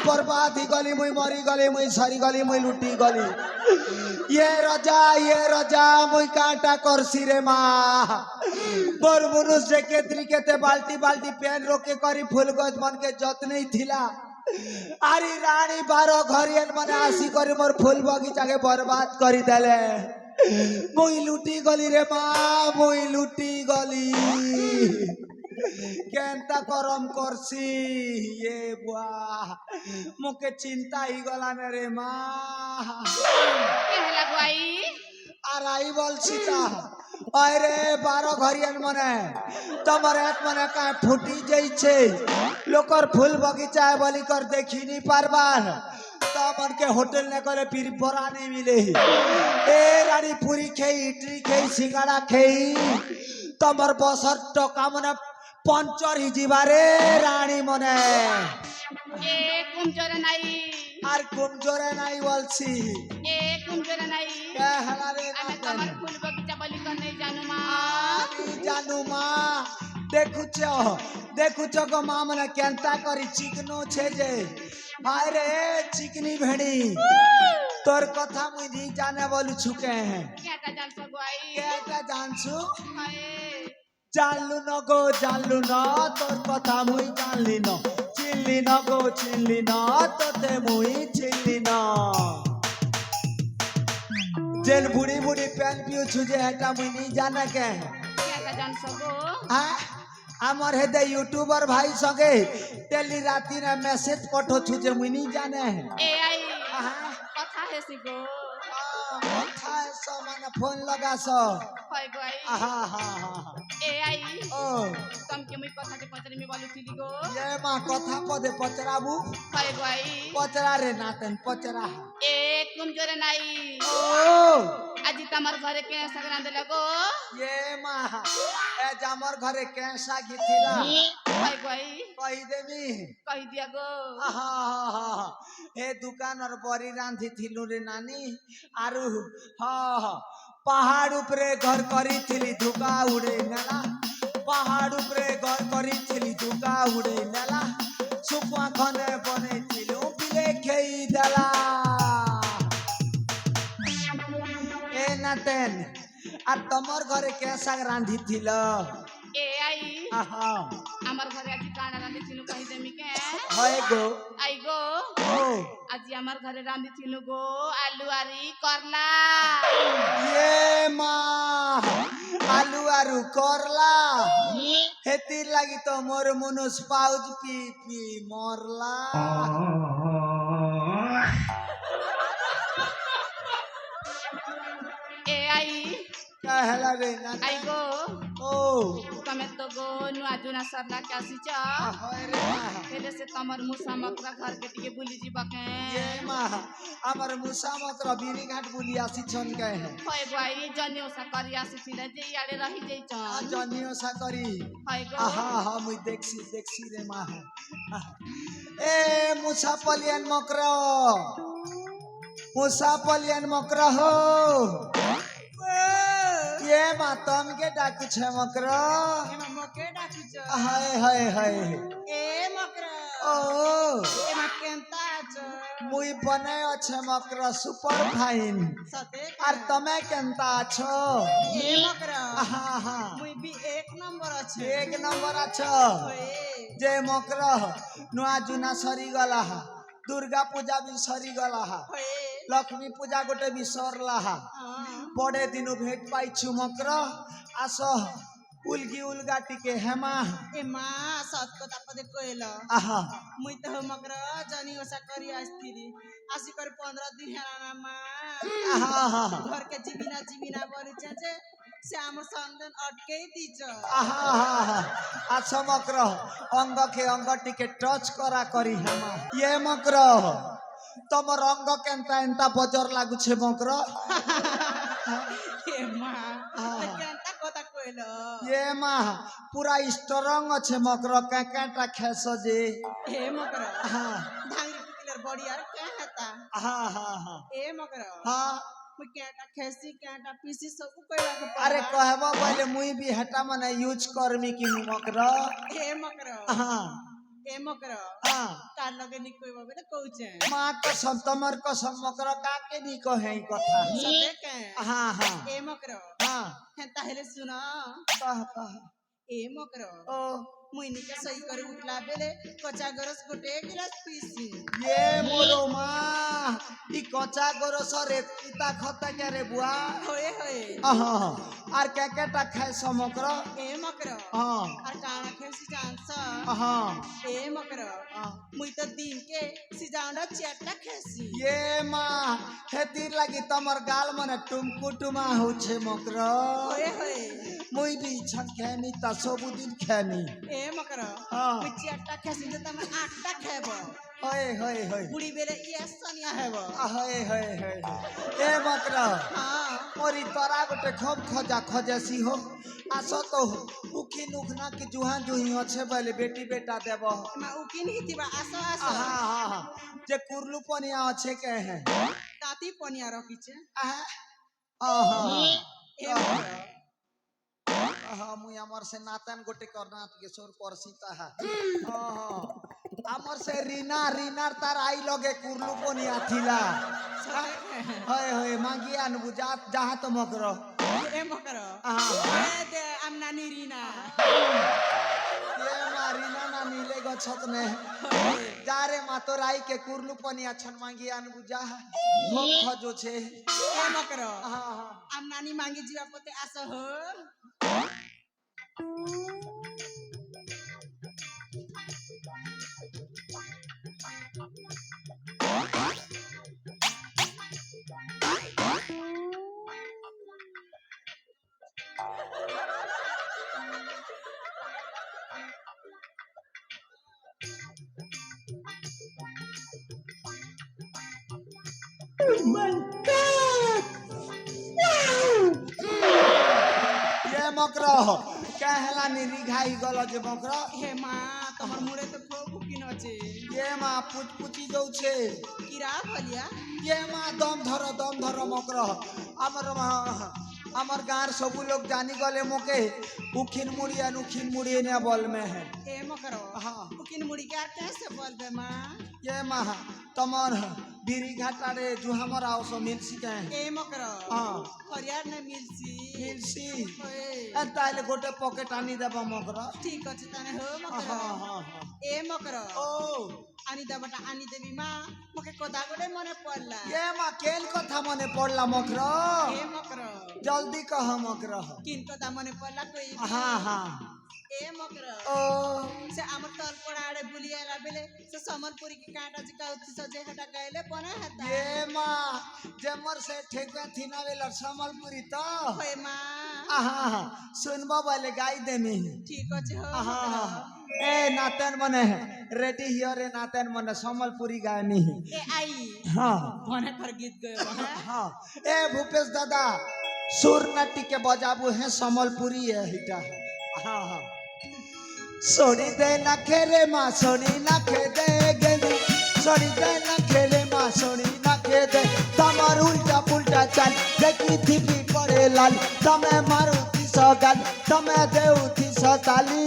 बर्बाद ही गली मुई मरी गली मुई सरी गली मुई लुटी गली ये रजा मुई काटा करसी रे माँ बोर मुनुष जे केतरी केते बाल्टी बाल्टी पेन रोके करी फूल गज मन के जतने थिला आरी रानी 12 घरियन मने आसी करी मोर फूल बगीचा के बर्बाद करी देले मुई लुटी गली रे माँ मुई लुटी गली केनता करम करसी ये बुआ मुके चिंता ही गला ने रे माँ केहला गुआई आराई बोलसी ता अरे 12 घरियन मने तमर एक मने का फुटी जाई छे लोकर फूल बगीचा बोली कर देखी नहीं पारबार तमन के होटल ने करे फिर बरा नहीं मिले ए रानी पूरी खेई इडली खेई सिंगाड़ा खेई तमर बसर टका मने पंचर ही जीवारे रानी मने ए कुमजोरे नाई আর কোন জোরে নাই বলছি ए कुमजोरे नाई কে হালারে আমি তোমার ফুল বগিচা বলি কর নাই জানু মা আমি জানু মা দেখুছ গো মা মানে কেনতা করি চিকনো ছে যে হায় রে চিকনি ভেড়ি তোর কথা মুই নি জানে বলু ছুকে কেটা জানছো গুআই কেটা জানছু হায় জানলু ন গো জানলু ন তোর কথা মুই জানলি ন চিনলি ন গো চিনলি ন তোতে মুই চিনলি ন जेन बुढ़ी बुढ़ी पेन पियो छुजे हेटा मुई नहीं जाने के केटा जानছো गो हां हमर हेदे यूट्यूबर भाई संगे टेली राती ने मैसेज पठो छुजे मुई नहीं जाने ए आई हां কথা হেসি গো কথা সো মানে फोन लगा सो হয় গুআই आहा हा हा ए आई ओ तमके मुई কথাতে পচরে মি বলুছিলি গো ये मां कथा पदे पचराबू হয় গুআই पचरा रे नातन पचरा ए कुमजोरे नाई ओ আজি তোমার ঘরে কে সগনা দেলা গো ये मां ए जामर घरे कैसा गीथिला হয় গুআই कहि देमी কই দিয়া গো आहा ए दुकान और बड़ी रांधी थिलु रे नानी आरु हा पहाड़ ऊपरे घर करी थिली धुका उड़े नेला पहाड़ ऊपरे घर करी थिली धुका उड़े नेला सुकुआ खने बने थिलु पिले खेई देला ए नातेन आ तमर घरे कैसा रांधी थिल ए आई आहा আমার ঘরে আজি কানা রাঁধি ছিল কই দেমি কে হয় গো আই গো ओ আজি আমার ঘরে রাঁধি ছিল গো আলু আরি করলা ये माँ आलू आरु करला हेती लगी तो मोर मुनुस पाउज पी पी मोरला ए आई कहला रे ना আই গো ओ তুমি তো গো নুয়া জুনা सरला के आसी छ होय रे माँ एले से तमर मुसा मकरा घर के टिके बुली जीवा के ये माँ हमर मुसा मकर बीरी घाट बुली आसी छन के है হয় গো জনি ওসা করি আসি ছিল যে ইয়াড়ে রহি যাই ছ जनियो सा करी হয় গো आहा हा मुई देखसी रे माँ ए मुसा पलियन मकरो मुसा पलियन मकरो हो ये माँ तम के डाकू छे मकरो एमा मके डाकू छ हाय हाय हाय ए मकरा ओ एमा केनता छ मुई बने अच्छे मकरो सुपर फाइन सते और तमे केनता छो ए मकरा आहा हा मुई भी एक नंबर আছে एक नंबर अच्छो जे मकरो नुआ जुना सरी गला हा दुर्गा पूजा भी सरी गला हा लक्ष्मी पूजा गोटे भी सरला हा बड़े दिनु भेट पाई छु मकर आस उलगी उलगा टिके हेमा ए मा सत কথা পদে কইল आहा মুই তো মকর জানি ওসা করি আসতিরি আসি করে 15 দিন হেলা মা आहा हा घर के जीविना बलिছে যে সে আমার সন্ধান अटके দিছ आहा हा अच्छा मकर अंग के अंग टिके टच करा करी हेमा ये मकर तमर अंग केनता एंता बजर लागु छे मकर ए मा কেনতা কথা কইল ये माँ पूरा स्ट्रॉन्ग अच्छे मकर काटा खेस जे ए मकर हाँ भांगी पिकलर बड़ी यार क्या हेता हाँ हाँ हाँ ए मकर हाँ मुई केटा खेसी केटा पीसी सब कइला के अरे कहबो पहले मुई भी हटा मने यूज करमी की मकर ए मकर हाँ ए मकर हाँ हाँ কার লগে নি কইব বলে কইছে माँ कसम तमर कसम मकर काके नी कहे ई कथा সবে কে हाँ हाँ এ মকর हाँ হ্যাঁ তাহলে শুনো कह এ মকর ओ মুইনিকে সই করে উঠলা বেলে কচা গরস গোটে গিলাস পিসি ये मोरो माँ ई कच्चा गरस रे पिता खता क्या रे बुआ হয়ে হয়ে हाँ আর কেকেটা খায় সমগ্র এ মকর हाँ আর কানা খেয়েছি জানছ हाँ এ মকর মুই তো দিনকে সিজাউন্ডা চেটটা খেয়েছি ये माँ हेतिर लगी तमर गाल मने टुमकु टुमा होछे मकर হয়ে হয়ে मुई भी छन खेनी ता सबुदिन खेनी এ মকর हाँ মুই চেটটা খেয়েছি যে তুমি আটটা খাইব होय होय होय বুড়ি বেলে ইয়েস সানিয়া হেব होय होय होय ए मकर হ্যাঁ मोरी तोरा गोटे खूब खजा खजेसी हो आसो तो उखी नुखना की जुहा जुही अच्छे बोले बेटी बेटा देव মা উকিন হিতিবা আসো আসো हाँ हाँ हाँ जे कुर्लू पनिया अच्छे के हैं তাতি পনিয়া রকিছে आहा এ মকর हाँ मुई अमर से नातन गोटे कर्नाटक सोर परसिता है अमर से रीना रीना तार आई लगे कुर्लू पनिया थिला होय होय मांगिया न बुझा जहाँ तो मकरो এ মকর हाँ এ দে আমনা নিরিনা ये मारीना ना नीले गछत ने जा रे मातोराई के कुर्लू पनिया छन मांगिया न बुझा खूब खजो छे এ মকর हाँ हाँ আমনানি মাঙ্গি জিবা পতে আসো হো ये मकरो कहला निरी घाई गलो जे मकरो হে মা তোমার মুড়ে তো খুব উকিন আছে ये माँ पुच पुची दौ छे কিরা বলিয়া ये माँ दम धर मकरो अमर गाँव सबू लोग जानी गले मोके उखिन मुड़िया ने बल में है এ মকর हाँ উকিন মুড়ি কে আর कैसे বলবে মা ये माँ तमर बिरी घाटा रे जुहामर आओ सो मिलसी के এ মকর हाँ হরিয়ার নে মিলছি मिलसी ওয়ে ताइले गोटे पॉकेट आनी देबा मकरो ঠিক আছে তানে হো हाँ মকর हाँ এ মকর ओ আনি দেবটা আনি দেবি মা মোকে কথা গড়ে মনে পড়লা ये माँ केन कथा मने पड़ला मकरो এ মকর जल्दी कह मकरो কিন কথা মনে পড়লা কই हाँ हाँ এ মকর ओ से আমার তল পড়াড়ে বুলিয়া বেলে সে সম্বলপুরি की कांटा जिका उठी सजे हटा गएले पने हता ये माँ जमर से ठेका थीना वेला समलपुरी तो होय मा आहा सुनबा वाले गाई देमी ठीक আছে हो आहा ए नातन मने रेडी हियर ए नातन मने समलपुरी गानी ए आई हाँ बने पर गीत गयो है हाँ ए भूपेश दादा सुर नटी के बजाबू है समलपुरी है हिटा हाँ हाँ सोनी दे ना खेले माँ सोनी ना खेदे गेली सोनी दे ना खेले माँ सोनी ना खेदे तमर उल्टा पुल्टा चल देखी थी भी पड़े लाल तमे मारुति सगाल तमे देउथी सताली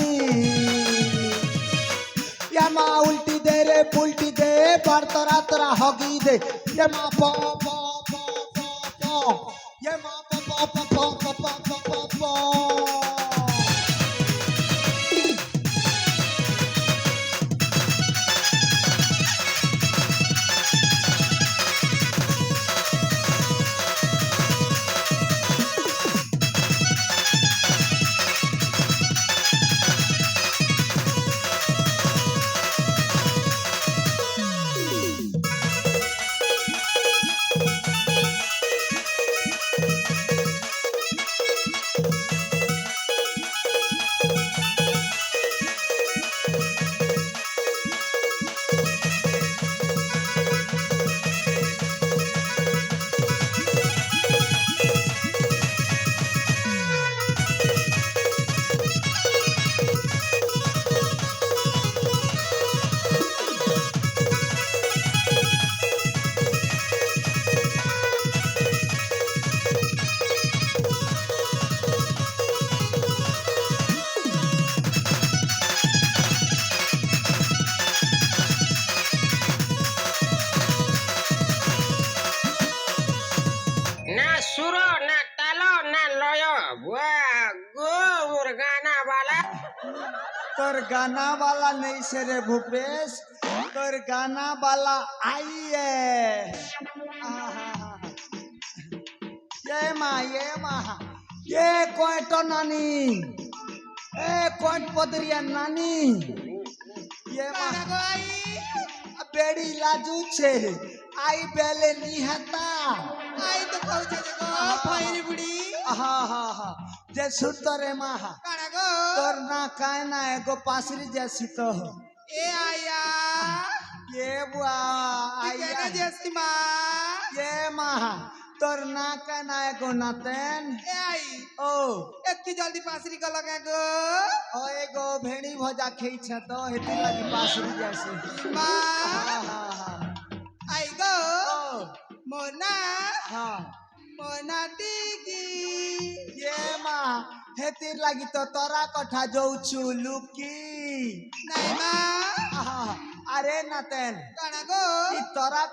ये माँ उल्टी दे रे पुल्टी दे पर तोरा तोरा हगी दे ये माँ पो पो पो पो पो ये माँ पो पो पो पो पो पो पो पो पो तोर गाना वाला नहीं से रे भूपेश तोर गाना वाला आई है ये माँ ये कोयटो नानी ए कोयट पदरिया नानी ये माँ काना गो आई बेड़ी लाजू छे आई बेले निहता आई तो कहू छे गो भैरी बुढ़ी हाँ जे सुतरे माँ काना गो तोर ना काय ना एगो पासरी जैसी तो ए आया ये बुआ केना आया जैसी माँ ये माँ तोर ना काय ना एगो नातेन ए आई ओ एत्ती जल्दी पासरी का लगा गो ओ एगो भेड़ी भजा खई छ तो हेती लगी पासरी जैसी माँ हाँ आई गो ओ मोना हाँ मोना टीकी ये माँ हेती लगी तो तोरा कठा जोउछु लुकी नहीं माँ आहा, अरे नातेन काना गो ई तोरा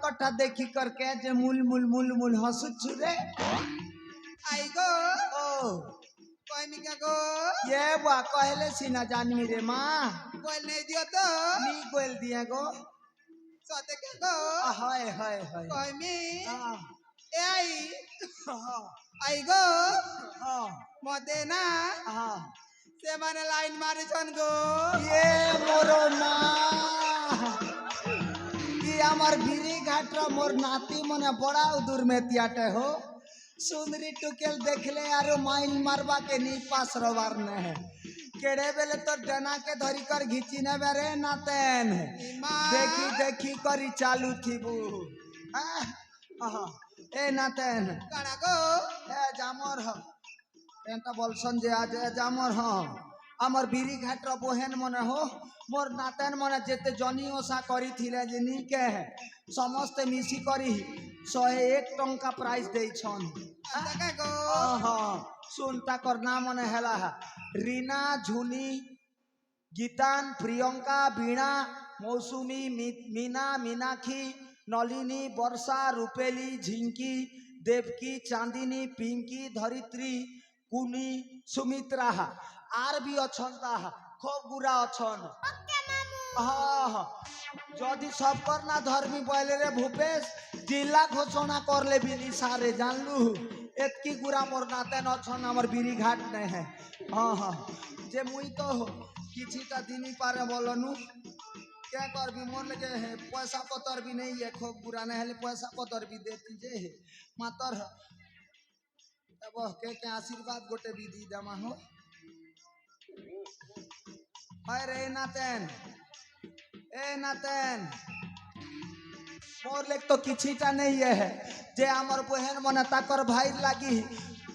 कठा देखी करके जे मुल मुल मुल मुल हंसु छुरे आई गो ओ कोई मिका गो ये बुआ कहले सीना जानमी रे माँ बोल नहीं दियो तो नी गोल दिया गो सोते के गो हाय हाय हाय कोई मी हाँ ए आई हाँ आई गो हाँ मते ना हाँ से माने लाइन मारे छन गो ये मोरो माँ ई हमार गिरी घाट रो मोर नाती मने बड़ा दूर में तियाटे हो सुंदरी टुकेल देखले आरो माइल मारबा के नी पास रवार ने है केड़े बेले तो डना के धरी कर घिची ने बेरे नातेन माँ देखी देखी करी चालू थीबू आहा ए नातेन काना गो ए जामर ह एंता बोलसन जे आज ए जामर ह हमर बिरी घाट रो बहन मने हो मोर नातेन मने जेते जनी ओसा करी थिले जे नी के समस्त मिसी करी 101 टंका प्राइस देई छन तका गो हाँ सुन ताकर नाम मने हेला रीना झुनी गीतान प्रियंका वीणा मौसुमी मीना मीनाक्षी नलिनी वर्षा रूपेली झिंकी देवकी चांदिनी पिंकी धरित्री कुनी सुमित्रा आर भी अछन ता खूब गुरा अछन हाँ जदि सबकर ना धर्मी बोले रे भूपेश जिला घोषणा कर ले बिनी सारे जानलू एतकी गुरा मोर नाते न छन हमर बिरी घाट ने है हाँ जे मुई तो किछिटा दिनी पारे बोलनु क्या करबी मोर लगे है पैसा पतर भी नहीं है खूब गुरा नहीं है पैसा पतर भी देती जे है मातर तब के आशीर्वाद गोटे भी दी दमा हो अरे नातेन ए नातेन मोर लेक तो किछिटा नहीं है जे हमर बहन मन ताकर भाई लागी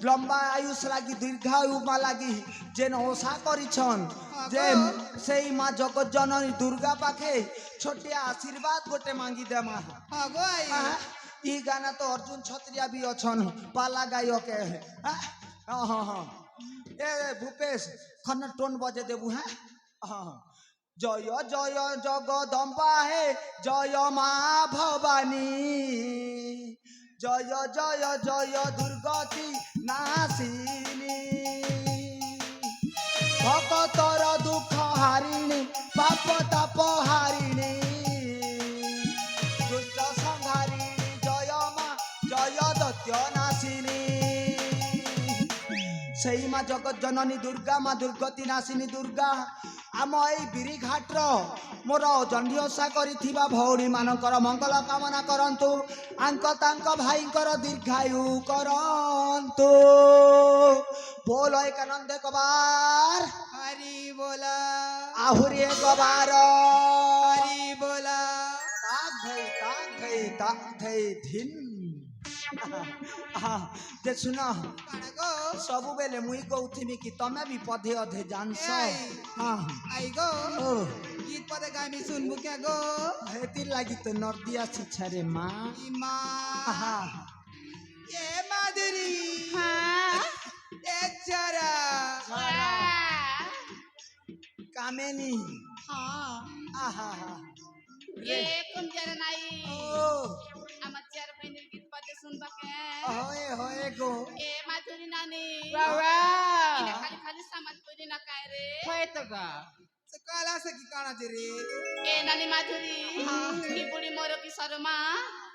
लंबा आयुष लागी दीर्घायु मा लागी जेन ओसा करी छन जे सेई मां जगत जननी दुर्गा पाखे छोटिया आशीर्वाद गोटे मांगी दे मां हाँ गो आई ई गाना तो अर्जुन छत्रिया भी अछन पाला गायक के है हाँ ए भूपेश खन टोन बजे देबू हैं हाँ जय जय जगदम्बा है जय माँ भवानी जय जय जय दुर्गति नाशिनी भक्तर दुख हारिणी पाप ताप हारिणी दुष्ट संहारिणी जय माँ जय दैत्य नाशिनी सही माँ जगत जननी दुर्गा माँ दुर्गति नाशिनी दुर्गा आम एई बिरी घाट मोर जंडी ओषा करिथिबा भौणी मानकर मंगल कामना करंतु आंक तांक भाईंकर दीर्घायु करंतु बोल एकानंद कबार हरि बोला आहुरी कबार हरि बोला ताक धई धिन जे सुना काना गो सबु बेले मुई कहूथिमी कि तमे भी पधे अधे जानस हाँ आई गो ओ गीत पदे गामी सुनबु क्या गो हेती लागी तो नर्दिया शिक्षा रे माँ ई माँ हाँ ये माधुरी हाँ ए चरा कामेनी हाँ आहा ये कौन जरा नहीं ओ amateur penir git pada sun pakai होए होए गो maturi nani वाह ini kali kali sama turi na kare গায়ে তো গা সে কালা সে কি কানা যে রে এ নানি মাধুরী কি বুড়ি মোর কি শর্মা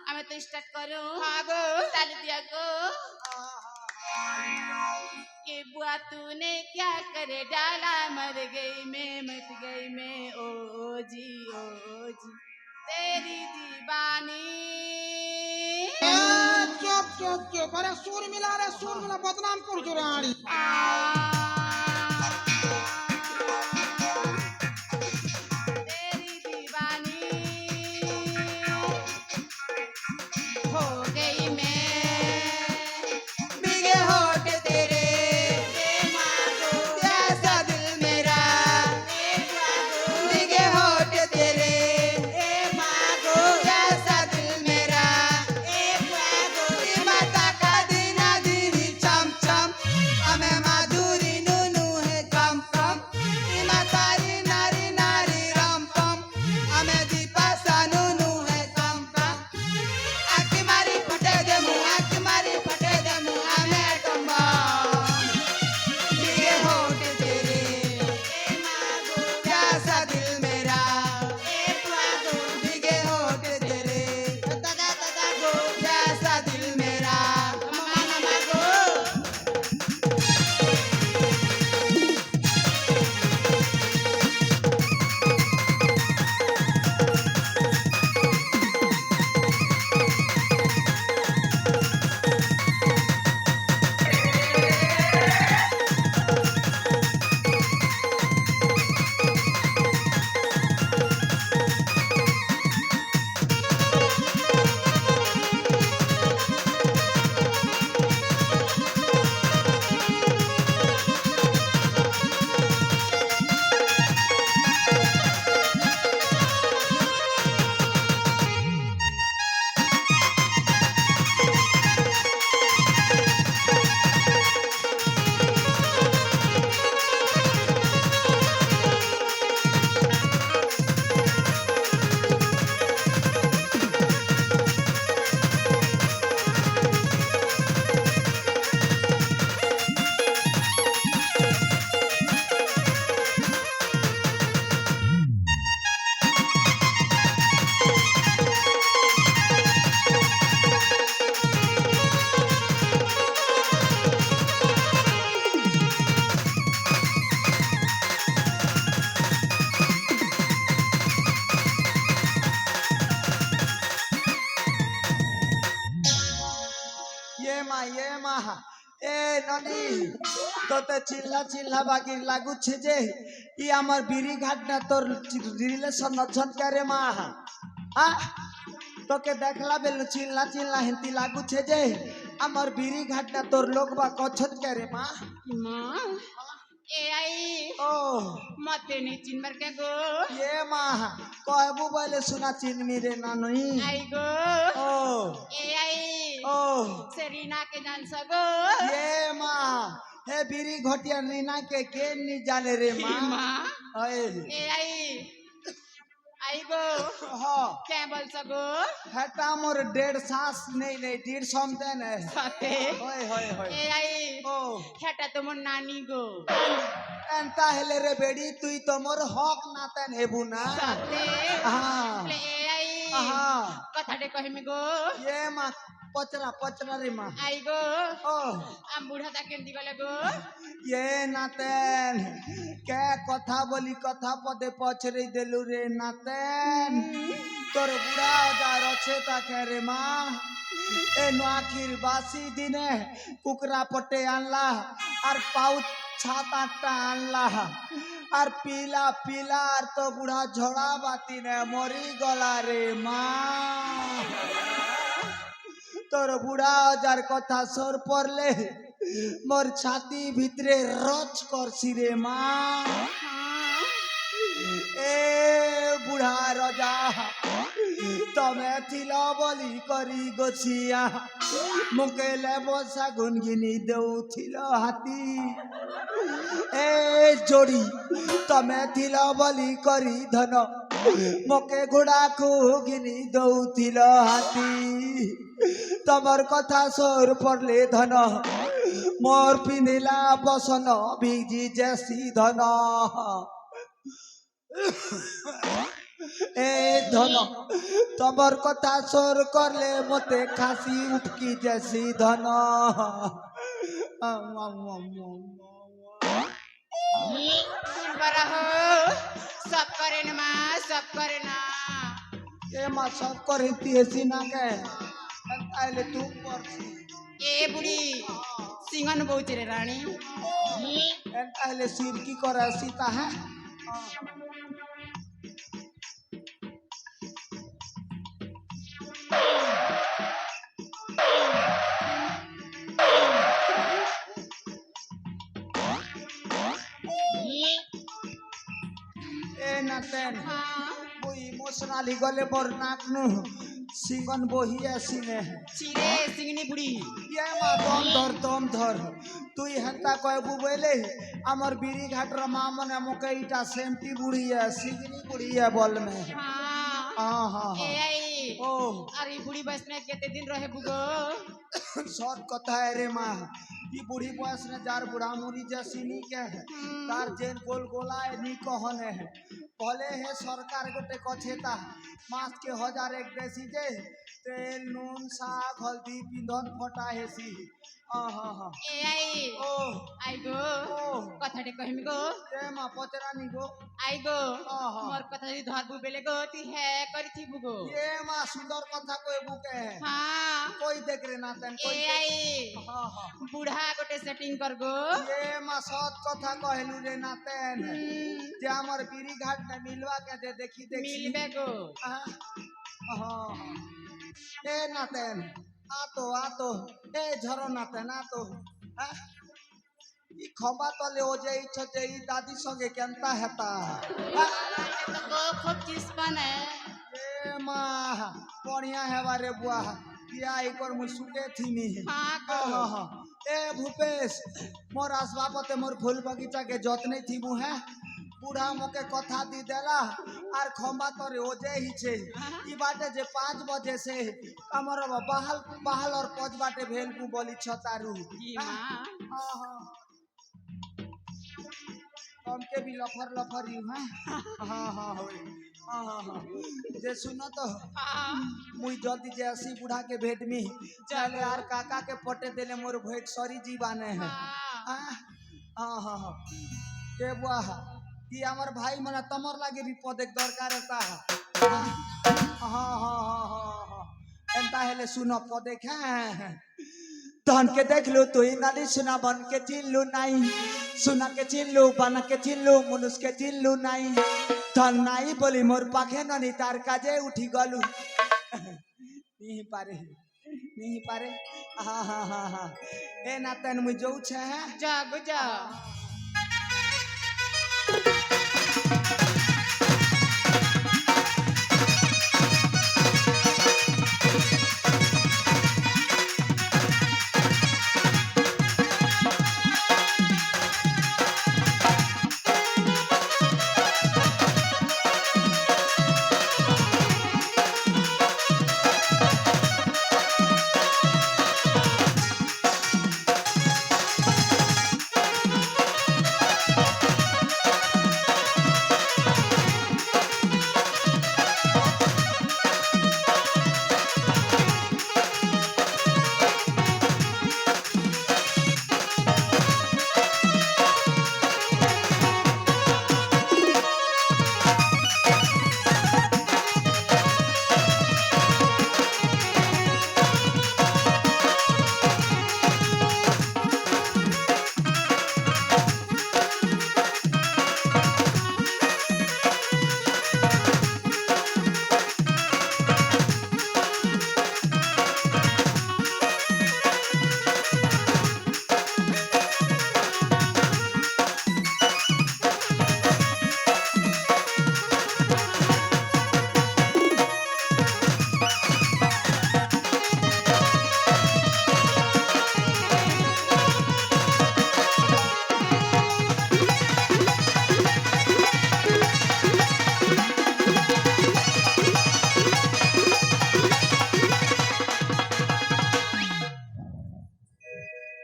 আমি তো স্টার্ট করো আগো ताली दिया गो ये बुआ तूने क्या करे डाला मर गई मैं ओ जी तेरी दीवानी চুপ চুপ চুপ আরে সুর মিলা বদনাম করছো রে আড়ি तेरी दीवानी हो गई मैं बिगे होठ तेरे जैसा दिल मेरा बिगे होठ तेरे जैसा दिल मेरा माता का दीना दीनी चम चम हमें माधुरी नूनू है कम कम तारी नारी नारी रम पम हमें दीपा सा नूनू है कम कम आँख मारी फटे दे मुँह हमें टम्बा बिगे होठ तेरे जैसा दिल मेरा बिगे होठ तेरे जैसा दिल मेरा ये मा ए ननी তোতে চিল্লা বাকি লাগুছে যে ই আমার বিড়ি ঘাট না তোর রিলেশন নছন করে মা তোকে দেখলা বেলু চিল্লা হেন্তি লাগুছে যে আমার বিড়ি ঘাট না তোর লোক বা কছন করে মা माँ ए आई ও मते नहीं चिन्मर के गो ये মা কয়বু বলে শোনা চিনমি রে নানই आई गो ও ए आई ও सेरीना के जान सगो ये মা হে বিড়ি ঘটিয়া রিনা के নি জানে রে মা माँ ওই ए आई गो हाँ क्या बोल सगो हेटा मोर 1.5 सास नहीं 1.5 समते ने सते होय ए आई ओ हेटा तो मोर नानी गो एंता हेले रे बेड़ी तुई तो मोर हक नातन हेबू ना सते हाँ ले ए आई हाँ कथा दे कहि में गो ये माँ पचरा रे माँ आई गो ओ आम बुढ़ा ता केंदी गले गो ये नातेन के कथा बोली कथा पदे पचरे देलु रे नातेन तोर बुढ़ा हजार अच्छे ताके रे माँ ए नोआखिर बासी दिने कुकरा पट्टे आनला और पाउच 7-8टा आनला और पीला और तो बुढ़ा झोड़ा बाती ने मरी गला रे माँ তোর বুড়া যার কথা সর পড়লে মোর ছাতি ভিতরে রচ করছি রে মা এ বুড়া রাজা তবে ছিল বলি করি গছিয়া মুখে লেবসা গুনগিনি দেউছিল হাতি এ जोड़ी तमे थिल बलि करी धन मोके घोड़ा को गिनी दौथिल हाथी तमर कथा सोर पड़ले धन मोर पिंधिला बसन भिजी जैसी धन ए धन तमर कथा सोर करले मते खासी उपकी जैसी धन सुन बरा हो सब करे न माँ सब करे ना ए मा सब करे तेसी ना के आइले तू परसी ए बुढ़ी सिंगन बहु चले रानी आइले सिर की करे सीता है ए नातेन वो इमोशनली गले मोर नाक नु सिंगन बोही आसीने चिरे सिंगनी बुढ़ी ये मा दम धर तू हंता कहबू बोले हमर बीरी घाट रमा मने मुकईटा सेमटी बुढ़ी है सिंगनी बुढ़ी है बल में हाँ हां हां ए आई ओ अरे बुढ़ी बस में कितने दिन रहे बुगो सत कथा है रे माँ ई बूढ़ी बयस ने जार बुढ़ा मुरी जैसी नी के है तार जेन गोल गोला है नी कहने है भले है सरकार गोटे कछेता मास के 1000 एक देसी जे तेल नून साग हल्दी पिंधन फटा हेसी हां हां ए आई ओ आई गो ओ कथाटे कहिमी गो ए माँ पचरा नी गो आई गो आहा। मोर कथा जी धरबु बेले गो ती है करी थी बुगो ये माँ सुंदर कथा कोई बुके है हाँ कोई देख रे नातन कोई ए आई हां हां बुढ़ा गोटे सेटिंग कर गो ये माँ सत कथा कहलू रे नातन जे हमर बीरी घाट में मिलवा के दे देखी देखी मिलबे गो हाँ ए नातन आ तो ए झरो नातन आ तो ई खंबा तले हो जे इच्छा जे ई दादी संगे केनता हेता तो गो खूब चीज बने ए माँ बढ़िया है बारे बुआ किया एकर मुसुके थीनी हाँ गो हाँ ए भूपेश मोर आसबाबते मोर फूल बगीचा के जतने थी मुहे बूढ़ा मोके कथा दी देला आर खंबा तोरे ओजे ही छे ई बाटे जे 5 बजे से कमर बहाल बहाल और 5 बाटे भेल को बोली छतारू की माँ हां हमके भी लफर यू हैं हां होय हां जे सुनो तो मुई जल्दी जे ऐसी बूढ़ा के भेट में चले यार काका के पटे देले मोर भेट सरी जीवाने है हां के बुआ कि हमर भाई मना तमर लागे भी पदे दरकार रहता हां एंता हेले सुनो पदे खा धन के देख लो तू नाली सुना बन के चिल्लू नहीं सुना के चिल्लू बन के चिल्लू मनुष्य के चिल्लू नहीं धन नहीं बोली मोर पाखे ननी तार काजे उठी गलू नहीं पारे हाँ ए नातन मुझे जाऊ छे जा गो जा